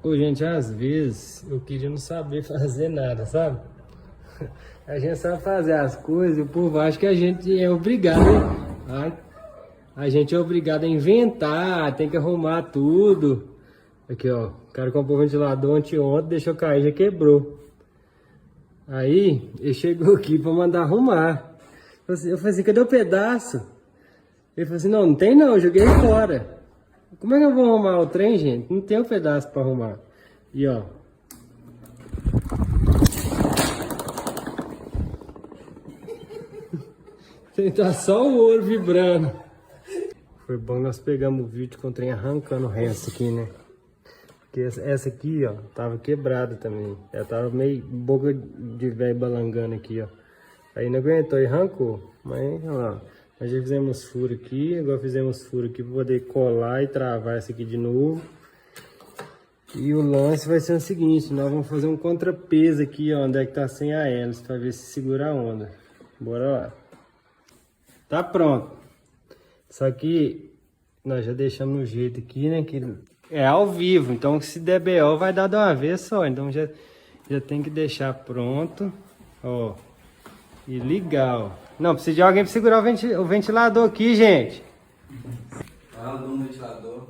Ô, gente, às vezes eu queria não saber fazer nada, sabe? A gente sabe fazer as coisas e o povo acha que a gente é obrigado, hein? A gente é obrigado a inventar, tem que arrumar tudo. Aqui, ó, o cara comprou o ventilador ontem, deixou cair, já quebrou. Aí, ele chegou aqui pra mandar arrumar. Eu falei assim, cadê o pedaço? Ele falou assim, não tem não, eu joguei fora. Como é que eu vou arrumar o trem, gente? Não tem um pedaço pra arrumar. E ó. Tem tá só o ouro vibrando. Foi bom nós pegamos o vídeo com o trem arrancando o resto aqui, né? Porque essa aqui, ó, tava quebrada também. Ela tava meio boca de velho balangando aqui, ó. Aí não aguentou e arrancou. Mas, olha lá. Nós já fizemos furo aqui, agora fizemos furo aqui para poder colar e travar essa aqui de novo. E o lance vai ser o seguinte, nós vamos fazer um contrapeso aqui, ó, onde é que tá sem a hélice, para ver se segura a onda. Bora lá. Tá pronto. Só que nós já deixamos no jeito aqui, né, que é ao vivo, então se der BO vai dar de uma vez só, então já tem que deixar pronto, ó, e ligar, ó. Não, precisa de alguém para segurar o ventilador aqui, gente. Ah, no ventilador.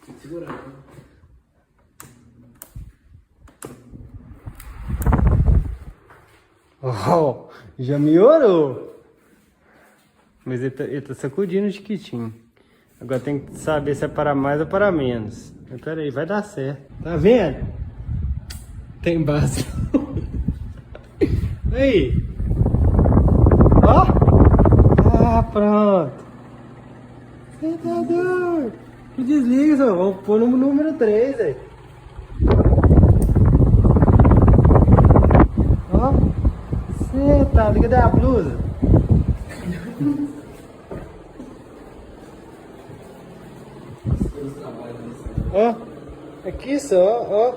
Tem que segurar. Oh, já melhorou. Mas ele tá sacudindo o chiquitinho. Agora tem que saber se é para mais ou para menos. Mas pera aí, vai dar certo. Tá vendo? Tem base. Aí. Ó. Ah, pronto. Você tá doido. Que desliga, só. Vamos pôr no número 3, aí. Ó. Você tá doido. Cadê a blusa? Ó. Aqui só, ó.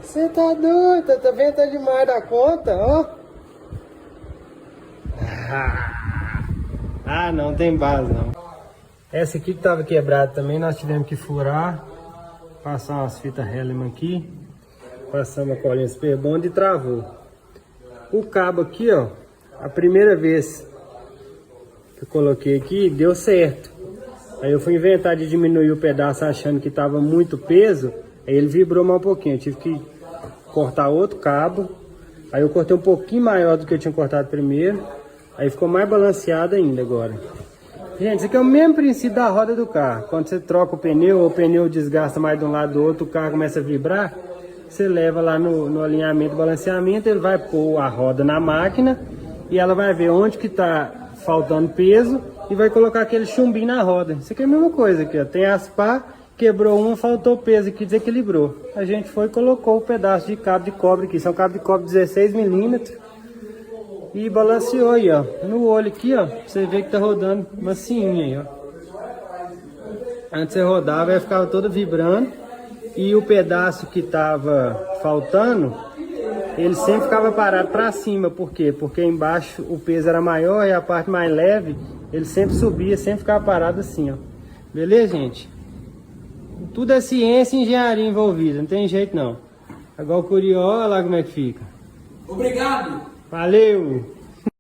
Você tá doido. Tá vendo? Tá demais da conta, ó. Ah, não tem base não. Essa aqui que tava quebrada também, nós tivemos que furar, passar umas fitas Hellman aqui, passamos a colinha super bond e travou. O cabo aqui, ó, a primeira vez que eu coloquei aqui, deu certo. Aí eu fui inventar de diminuir o pedaço achando que tava muito peso, aí ele vibrou mais um pouquinho, eu tive que cortar outro cabo, aí eu cortei um pouquinho maior do que eu tinha cortado primeiro. Aí ficou mais balanceado ainda agora. Gente, isso aqui é o mesmo princípio da roda do carro. Quando você troca o pneu, ou o pneu desgasta mais de um lado do outro, o carro começa a vibrar, você leva lá no alinhamento, balanceamento, ele vai pôr a roda na máquina e ela vai ver onde que tá faltando peso e vai colocar aquele chumbinho na roda. Isso aqui é a mesma coisa aqui, ó. Tem as pá, quebrou uma, faltou peso aqui, desequilibrou. A gente foi e colocou o pedaço de cabo de cobre aqui. São cabo de cobre 16 milímetros. E balanceou aí, ó, no olho aqui, ó, você vê que tá rodando macinho aí, ó. Antes você rodava, ela ficava toda vibrando. E o pedaço que tava faltando, ele sempre ficava parado para cima. Por quê? Porque embaixo o peso era maior e a parte mais leve, ele sempre subia, sempre ficava parado assim, ó. Beleza, gente? Tudo é ciência e engenharia envolvida, não tem jeito não. Agora o Curió, olha lá como é que fica. Obrigado! Valeu!